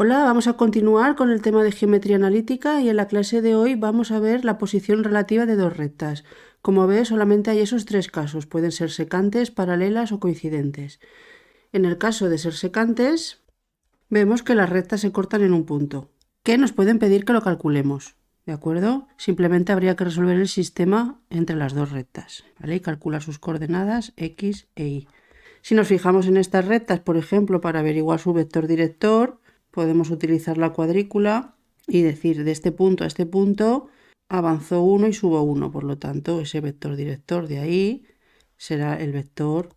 Hola, vamos a continuar con el tema de geometría analítica y en la clase de hoy vamos a ver la posición relativa de dos rectas. Como ves, solamente hay esos tres casos, pueden ser secantes, paralelas o coincidentes. En el caso de ser secantes, vemos que las rectas se cortan en un punto, que nos pueden pedir que lo calculemos, ¿de acuerdo? Simplemente habría que resolver el sistema entre las dos rectas, ¿vale? Y calcular sus coordenadas x e y. Si nos fijamos en estas rectas, por ejemplo, para averiguar su vector director, podemos utilizar la cuadrícula y decir de este punto a este punto avanzó 1 y subo 1. Por lo tanto, ese vector director de ahí será el vector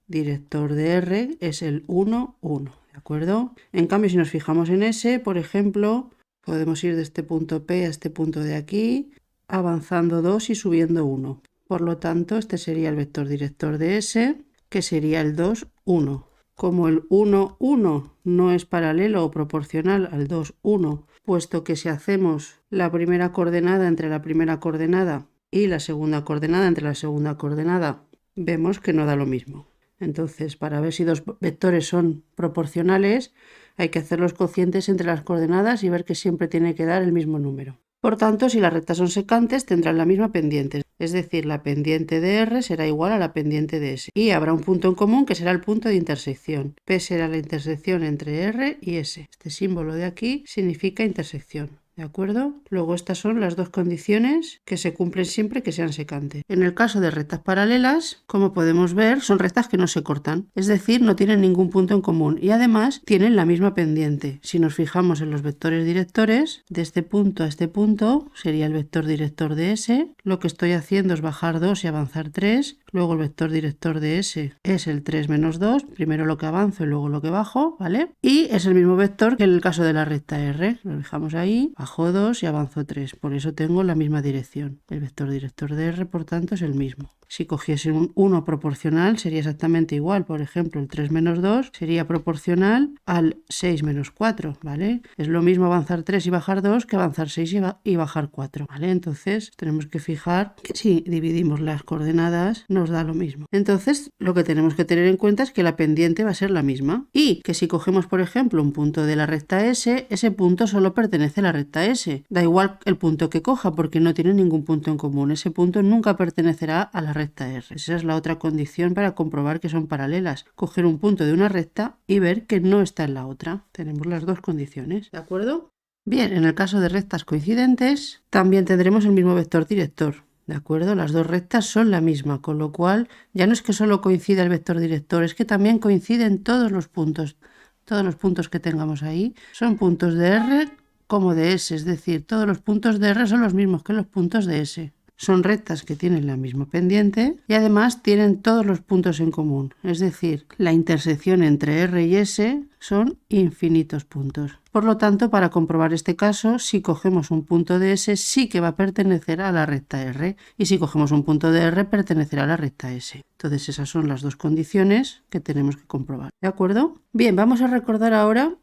director de R, es el 1, 1. ¿De acuerdo? En cambio, si nos fijamos en S, por ejemplo, podemos ir de este punto P a este punto de aquí, avanzando 2 y subiendo 1. Por lo tanto, este sería el vector director de S, que sería el 2, 1. Como el 1, 1 no es paralelo o proporcional al 2, 1, puesto que si hacemos la primera coordenada entre la primera coordenada y la segunda coordenada entre la segunda coordenada, vemos que no da lo mismo. Entonces, para ver si dos vectores son proporcionales, hay que hacer los cocientes entre las coordenadas y ver que siempre tiene que dar el mismo número. Por tanto, si las rectas son secantes, tendrán la misma pendiente, es decir, la pendiente de R será igual a la pendiente de S. Y habrá un punto en común que será el punto de intersección. P será la intersección entre R y S. Este símbolo de aquí significa intersección. ¿De acuerdo? Luego estas son las dos condiciones que se cumplen siempre que sean secantes. En el caso de rectas paralelas, como podemos ver, son rectas que no se cortan, es decir, no tienen ningún punto en común y además tienen la misma pendiente. Si nos fijamos en los vectores directores, de este punto a este punto sería el vector director de S. Lo que estoy haciendo es bajar 2 y avanzar 3. Luego el vector director de S es el 3 menos 2, primero lo que avanzo y luego lo que bajo, ¿vale? Y es el mismo vector que en el caso de la recta R. Lo dejamos ahí, bajo 2 y avanzo 3, por eso tengo la misma dirección. El vector director de R, por tanto, es el mismo. Si cogiese un 1 proporcional sería exactamente igual, por ejemplo, el 3 menos 2 sería proporcional al 6 menos 4, ¿vale? Es lo mismo avanzar 3 y bajar 2 que avanzar 6 y bajar 4, ¿vale? Entonces tenemos que fijar que si dividimos las coordenadas nos da lo mismo. Entonces lo que tenemos que tener en cuenta es que la pendiente va a ser la misma y que si cogemos, por ejemplo, un punto de la recta S, ese punto solo pertenece a la recta S. Da igual el punto que coja porque no tiene ningún punto en común. Ese punto nunca pertenecerá a la recta R. Esa es la otra condición para comprobar que son paralelas. Coger un punto de una recta y ver que no está en la otra. Tenemos las dos condiciones, ¿de acuerdo? Bien, en el caso de rectas coincidentes, también tendremos el mismo vector director. ¿De acuerdo? Las dos rectas son la misma, con lo cual ya no es que solo coincida el vector director, es que también coinciden todos los puntos. Todos los puntos que tengamos ahí son puntos de R como de S, es decir, todos los puntos de R son los mismos que los puntos de S. Son rectas que tienen la misma pendiente y además tienen todos los puntos en común, es decir, la intersección entre R y S son infinitos puntos. Por lo tanto, para comprobar este caso, si cogemos un punto de S sí que va a pertenecer a la recta R y si cogemos un punto de R pertenecerá a la recta S. Entonces esas son las dos condiciones que tenemos que comprobar. ¿De acuerdo? Bien, vamos a recordar ahora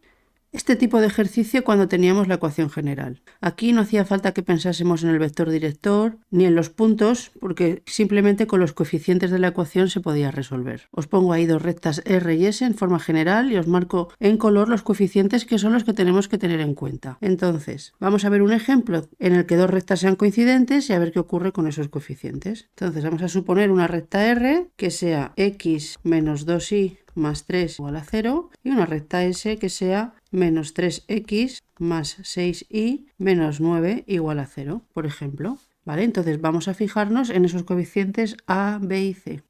este tipo de ejercicio cuando teníamos la ecuación general. Aquí no hacía falta que pensásemos en el vector director ni en los puntos, porque simplemente con los coeficientes de la ecuación se podía resolver. Os pongo ahí dos rectas R y S en forma general y os marco en color los coeficientes que son los que tenemos que tener en cuenta. Entonces, vamos a ver un ejemplo en el que dos rectas sean coincidentes y a ver qué ocurre con esos coeficientes. Entonces, vamos a suponer una recta R que sea x menos 2y más 3 igual a 0 y una recta S que sea menos 3x más 6y menos 9 igual a 0, por ejemplo. ¿Vale? Entonces vamos a fijarnos en esos coeficientes A, B y C.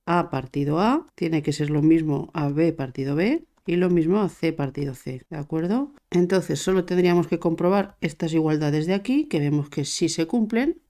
A partido A tiene que ser lo mismo a B partido B y lo mismo a C partido C, ¿de acuerdo? Entonces solo tendríamos que comprobar estas igualdades de aquí, que vemos que sí se cumplen.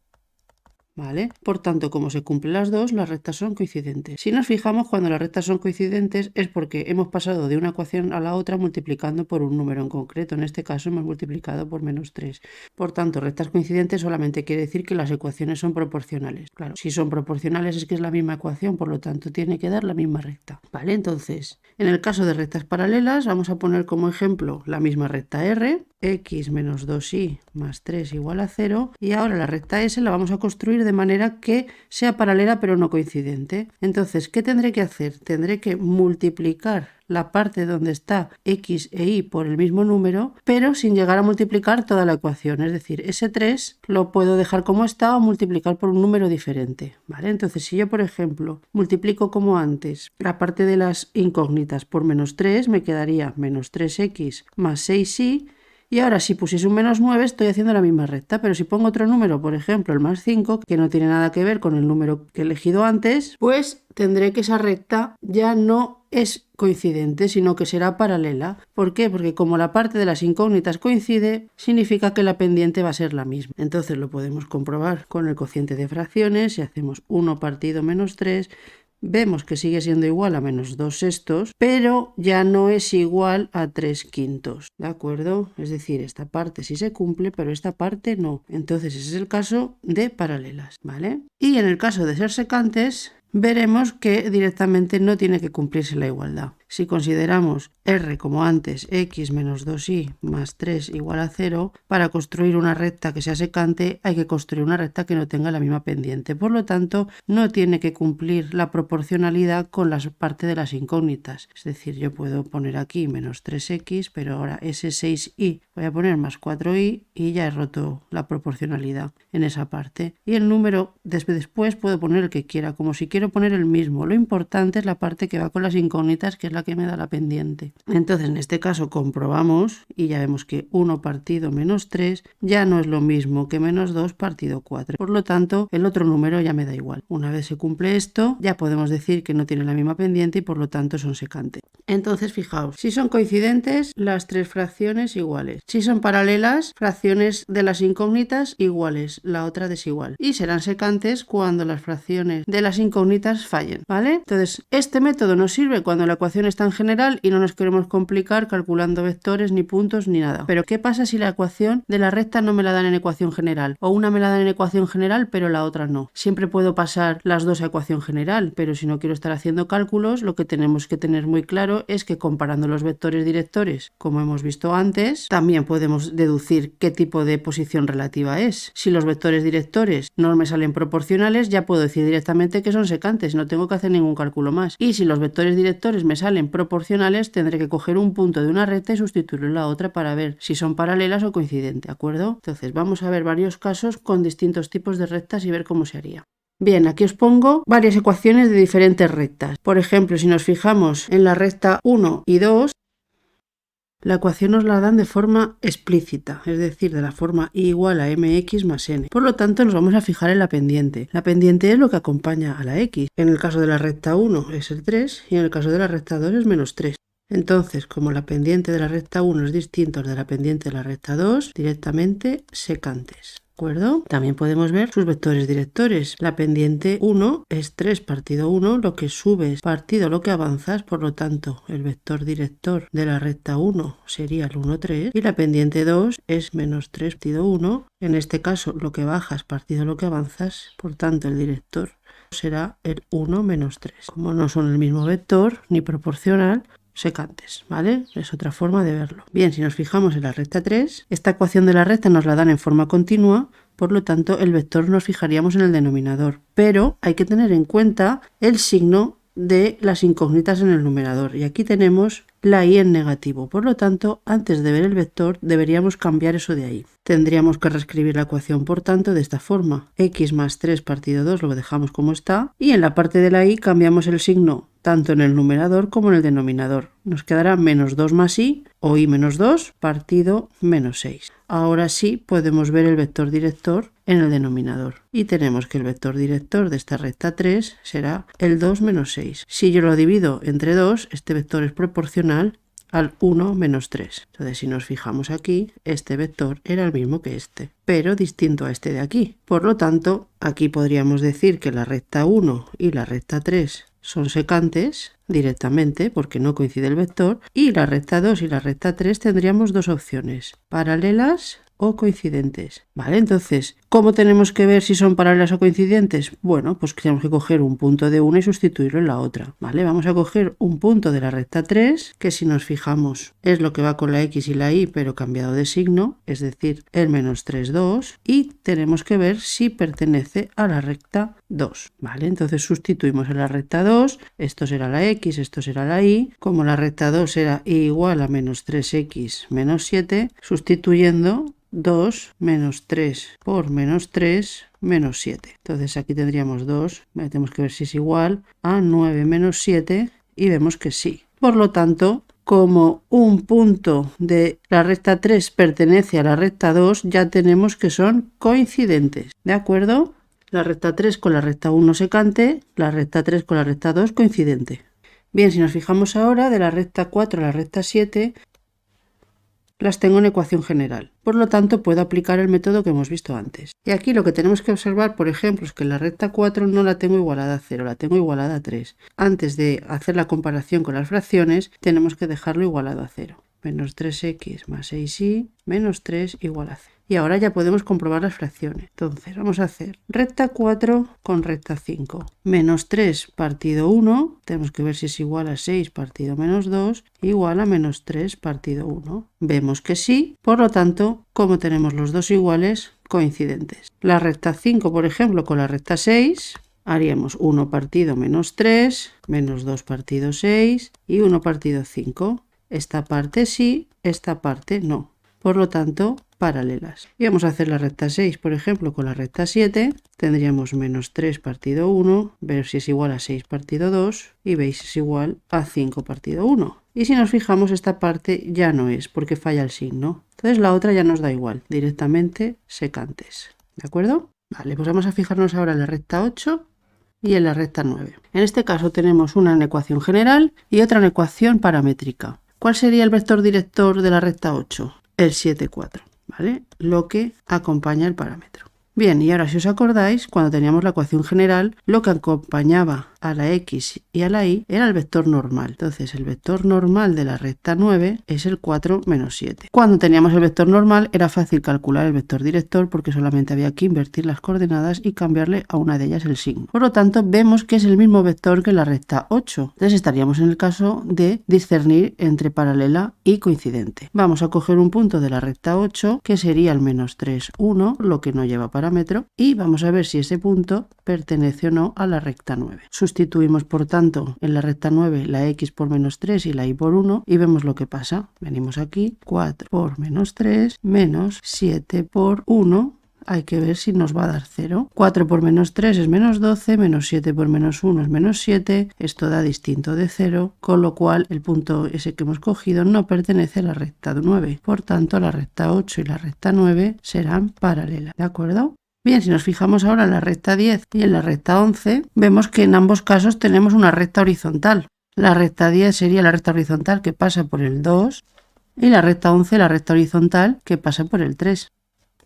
¿Vale? Por tanto, como se cumplen las dos, las rectas son coincidentes. Si nos fijamos, cuando las rectas son coincidentes es porque hemos pasado de una ecuación a la otra multiplicando por un número en concreto. En este caso hemos multiplicado por menos 3. Por tanto, rectas coincidentes solamente quiere decir que las ecuaciones son proporcionales. Claro, si son proporcionales es que es la misma ecuación, por lo tanto tiene que dar la misma recta. ¿Vale? Entonces, en el caso de rectas paralelas vamos a poner como ejemplo la misma recta R. x menos 2y más 3 igual a 0, y ahora la recta S la vamos a construir de manera que sea paralela pero no coincidente. Entonces, ¿qué tendré que hacer? Tendré que multiplicar la parte donde está x e y por el mismo número, pero sin llegar a multiplicar toda la ecuación. Es decir, ese 3 lo puedo dejar como está o multiplicar por un número diferente, ¿vale? Entonces, si yo, por ejemplo, multiplico como antes la parte de las incógnitas por menos 3, me quedaría menos 3x más 6y. Y ahora si pusiese un menos 9 estoy haciendo la misma recta, pero si pongo otro número, por ejemplo el más 5, que no tiene nada que ver con el número que he elegido antes, pues tendré que esa recta ya no es coincidente, sino que será paralela. ¿Por qué? Porque como la parte de las incógnitas coincide, significa que la pendiente va a ser la misma. Entonces lo podemos comprobar con el cociente de fracciones. Si hacemos 1 partido menos 3, vemos que sigue siendo igual a menos 2/6, pero ya no es igual a 3/5, ¿de acuerdo? Es decir, esta parte sí se cumple, pero esta parte no. Entonces ese es el caso de paralelas, ¿vale? Y en el caso de ser secantes, veremos que directamente no tiene que cumplirse la igualdad. Si consideramos R como antes, x menos 2y más 3 igual a 0, para construir una recta que sea secante hay que construir una recta que no tenga la misma pendiente. Por lo tanto, no tiene que cumplir la proporcionalidad con la parte de las incógnitas. Es decir, yo puedo poner aquí menos 3x, pero ahora ese 6y voy a poner más 4y y ya he roto la proporcionalidad en esa parte. Y el número después puedo poner el que quiera, como si quiero poner el mismo. Lo importante es la parte que va con las incógnitas, que es la que me da la pendiente. Entonces en este caso comprobamos y ya vemos que 1 partido menos 3 ya no es lo mismo que menos 2 partido 4. Por lo tanto, el otro número ya me da igual. Una vez se cumple esto, ya podemos decir que no tiene la misma pendiente y por lo tanto son secantes. Entonces fijaos, si son coincidentes, las tres fracciones iguales. Si son paralelas, fracciones de las incógnitas iguales, la otra desigual. Y serán secantes cuando las fracciones de las incógnitas fallen, ¿vale? Entonces, este método nos sirve cuando la ecuación está en general y no nos queremos complicar calculando vectores, ni puntos, ni nada. Pero ¿qué pasa si la ecuación de la recta no me la dan en ecuación general? O una me la dan en ecuación general, pero la otra no. Siempre puedo pasar las dos a ecuación general, pero si no quiero estar haciendo cálculos, lo que tenemos que tener muy claro es que comparando los vectores directores, como hemos visto antes, también podemos deducir qué tipo de posición relativa es. Si los vectores directores no me salen proporcionales, ya puedo decir directamente que son secantes, no tengo que hacer ningún cálculo más. Y si los vectores directores me salen proporcionales, tendré que coger un punto de una recta y sustituirlo en la otra para ver si son paralelas o coincidentes, ¿de acuerdo? Entonces vamos a ver varios casos con distintos tipos de rectas y ver cómo se haría. Bien, aquí os pongo varias ecuaciones de diferentes rectas. Por ejemplo, si nos fijamos en la recta 1 y 2, la ecuación nos la dan de forma explícita, es decir, de la forma y igual a mx más n. Por lo tanto, nos vamos a fijar en la pendiente. La pendiente es lo que acompaña a la x. En el caso de la recta 1 es el 3 y en el caso de la recta 2 es menos 3. Entonces, como la pendiente de la recta 1 es distinta de la pendiente de la recta 2, directamente secantes. ¿De acuerdo? También podemos ver sus vectores directores. La pendiente 1 es 3 partido 1, lo que subes partido lo que avanzas, por lo tanto el vector director de la recta 1 sería el 1, 3 y la pendiente 2 es menos 3 partido 1, en este caso lo que bajas partido lo que avanzas, por tanto el director será el 1 menos 3. Como no son el mismo vector ni proporcional, secantes, ¿vale? Es otra forma de verlo. Bien, si nos fijamos en la recta 3, esta ecuación de la recta nos la dan en forma continua, por lo tanto el vector nos fijaríamos en el denominador, pero hay que tener en cuenta el signo de las incógnitas en el numerador y aquí tenemos la y en negativo, por lo tanto antes de ver el vector deberíamos cambiar eso de ahí. Tendríamos que reescribir la ecuación por tanto de esta forma: x más 3 partido 2 lo dejamos como está y en la parte de la y cambiamos el signo tanto en el numerador como en el denominador. Nos quedará menos 2 más y o y menos 2 partido menos 6. Ahora sí podemos ver el vector director en el denominador y tenemos que el vector director de esta recta 3 será el 2 menos 6. Si yo lo divido entre 2, este vector es proporcional al 1 menos 3. Entonces si nos fijamos aquí, este vector era el mismo que este, pero distinto a este de aquí. Por lo tanto, aquí podríamos decir que la recta 1 y la recta 3 son secantes directamente porque no coincide el vector, y la recta 2 y la recta 3 tendríamos dos opciones: paralelas o coincidentes. Vale, entonces, ¿cómo tenemos que ver si son paralelas o coincidentes? Bueno, pues tenemos que coger un punto de una y sustituirlo en la otra. Vale, vamos a coger un punto de la recta 3, que si nos fijamos es lo que va con la X y la Y, pero cambiado de signo, es decir, el menos 3, 2, y tenemos que ver si pertenece a la recta 2. Vale, entonces sustituimos en la recta 2, esto será la X, esto será la Y, como la recta 2 era Y igual a menos 3X menos 7, sustituyendo 2 menos 3 por menos 3 menos 7. Entonces aquí tendríamos 2, tenemos que ver si es igual a 9 menos 7 y vemos que sí. Por lo tanto, como un punto de la recta 3 pertenece a la recta 2, ya tenemos que son coincidentes. ¿De acuerdo? La recta 3 con la recta 1 secante, la recta 3 con la recta 2 coincidente. Bien, si nos fijamos ahora, de la recta 4 a la recta 7, las tengo en ecuación general. Por lo tanto, puedo aplicar el método que hemos visto antes. Y aquí lo que tenemos que observar, por ejemplo, es que la recta 4 no la tengo igualada a 0, la tengo igualada a 3. Antes de hacer la comparación con las fracciones, tenemos que dejarlo igualado a 0. Menos 3x más 6y menos 3 igual a 0. Y ahora ya podemos comprobar las fracciones. Entonces vamos a hacer recta 4 con recta 5. Menos 3 partido 1, tenemos que ver si es igual a 6 partido menos 2, igual a menos 3 partido 1. Vemos que sí, por lo tanto, como tenemos los dos iguales, coincidentes. La recta 5, por ejemplo, con la recta 6, haríamos 1 partido menos 3, menos 2 partido 6 y 1 partido 5. Esta parte sí, esta parte no. Por lo tanto, paralelas. Y vamos a hacer la recta 6, por ejemplo, con la recta 7. Tendríamos menos 3 partido 1, ver si es igual a 6 partido 2 y veis es igual a 5 partido 1. Y si nos fijamos, esta parte ya no es porque falla el signo. Entonces la otra ya nos da igual, directamente secantes. ¿De acuerdo? Vale, pues vamos a fijarnos ahora en la recta 8 y en la recta 9. En este caso tenemos una en ecuación general y otra en ecuación paramétrica. ¿Cuál sería el vector director de la recta 8? El 7, 4, ¿vale? Lo que acompaña el parámetro. Bien, y ahora si os acordáis, cuando teníamos la ecuación general, lo que acompañaba a la X y a la Y era el vector normal. Entonces el vector normal de la recta 9 es el 4 menos 7. Cuando teníamos el vector normal era fácil calcular el vector director porque solamente había que invertir las coordenadas y cambiarle a una de ellas el signo. Por lo tanto, vemos que es el mismo vector que la recta 8. Entonces estaríamos en el caso de discernir entre paralela y coincidente. Vamos a coger un punto de la recta 8 que sería el menos 3, 1, lo que no lleva parámetro, y vamos a ver si ese punto pertenece o no a la recta 9. Sustituimos, por tanto, en la recta 9 la X por menos 3 y la Y por 1 y vemos lo que pasa. Venimos aquí, 4 por menos 3 menos 7 por 1. Hay que ver si nos va a dar 0. 4 por menos 3 es menos 12, menos 7 por menos 1 es menos 7. Esto da distinto de 0, con lo cual el punto ese que hemos cogido no pertenece a la recta 9. Por tanto, la recta 8 y la recta 9 serán paralelas. ¿De acuerdo? Bien, si nos fijamos ahora en la recta 10 y en la recta 11, vemos que en ambos casos tenemos una recta horizontal. La recta 10 sería la recta horizontal que pasa por el 2 y la recta 11 la recta horizontal que pasa por el 3.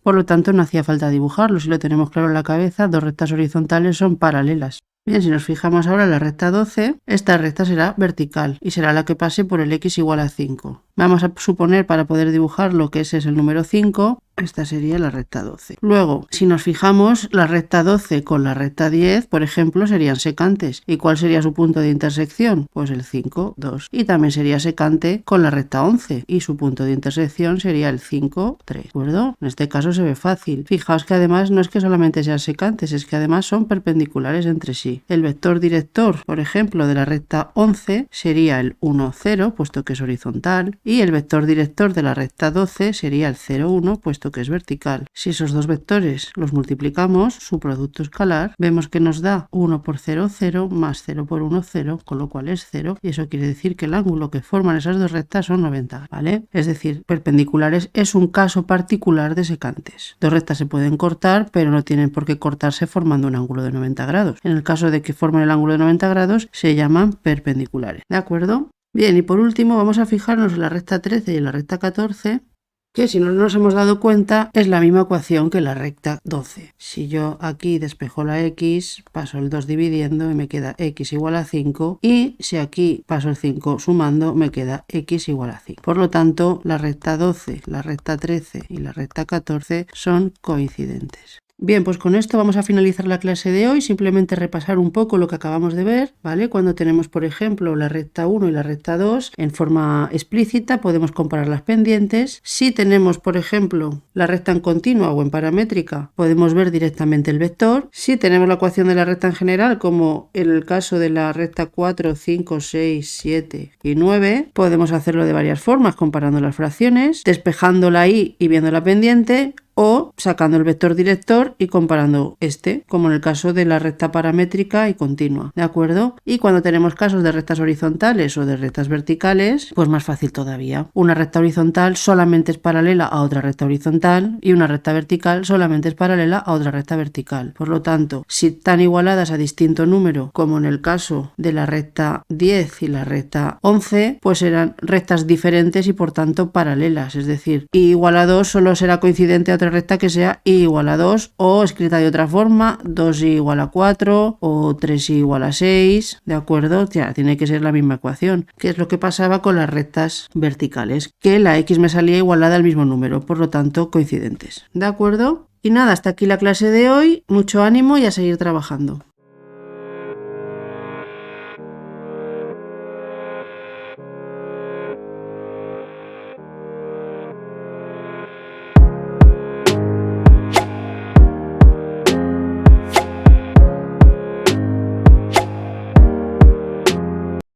Por lo tanto, no hacía falta dibujarlo, si lo tenemos claro en la cabeza, dos rectas horizontales son paralelas. Bien, si nos fijamos ahora en la recta 12, esta recta será vertical y será la que pase por el x igual a 5. Vamos a suponer, para poder dibujarlo, que ese es el número 5. Esta sería la recta 12. Luego, si nos fijamos, la recta 12 con la recta 10, por ejemplo, serían secantes. ¿Y cuál sería su punto de intersección? Pues el 5, 2. Y también sería secante con la recta 11. Y su punto de intersección sería el 5, 3. ¿De acuerdo? En este caso se ve fácil. Fijaos que además no es que solamente sean secantes, es que además son perpendiculares entre sí. El vector director, por ejemplo, de la recta 11 sería el 1, 0, puesto que es horizontal. Y el vector director de la recta 12 sería el 0, 1, puesto que es vertical. Si esos dos vectores los multiplicamos, su producto escalar, vemos que nos da 1 por 0, 0, más 0 por 1, 0, con lo cual es 0, y eso quiere decir que el ángulo que forman esas dos rectas son 90, ¿vale? Es decir, perpendiculares es un caso particular de secantes. Dos rectas se pueden cortar, pero no tienen por qué cortarse formando un ángulo de 90 grados. En el caso de que formen el ángulo de 90 grados, se llaman perpendiculares, ¿de acuerdo? Bien, y por último vamos a fijarnos en la recta 13 y en la recta 14, que si no nos hemos dado cuenta es la misma ecuación que la recta 12. Si yo aquí despejo la x, paso el 2 dividiendo y me queda x igual a 5, y si aquí paso el 5 sumando me queda x igual a 5. Por lo tanto, la recta 12, la recta 13 y la recta 14 son coincidentes. Bien, pues con esto vamos a finalizar la clase de hoy, simplemente repasar un poco lo que acabamos de ver, ¿vale? Cuando tenemos, por ejemplo, la recta 1 y la recta 2 en forma explícita, podemos comparar las pendientes. Si tenemos, por ejemplo, la recta en continua o en paramétrica, podemos ver directamente el vector. Si tenemos la ecuación de la recta en general, como en el caso de la recta 4, 5, 6, 7 y 9, podemos hacerlo de varias formas, comparando las fracciones, despejando la y viendo la pendiente, o sacando el vector director y comparando este, como en el caso de la recta paramétrica y continua, ¿de acuerdo? Y cuando tenemos casos de rectas horizontales o de rectas verticales, pues más fácil todavía. Una recta horizontal solamente es paralela a otra recta horizontal y una recta vertical solamente es paralela a otra recta vertical. Por lo tanto, si están igualadas a distinto número, como en el caso de la recta 10 y la recta 11, pues serán rectas diferentes y por tanto paralelas, es decir, y igual a 2 solo será coincidente a otra recta que sea y igual a 2, o escrita de otra forma, 2y igual a 4 o 3y igual a 6, ¿de acuerdo? Ya, tiene que ser la misma ecuación, que es lo que pasaba con las rectas verticales, que la x me salía igualada al mismo número, por lo tanto coincidentes, ¿de acuerdo? Y nada, hasta aquí la clase de hoy, mucho ánimo y a seguir trabajando.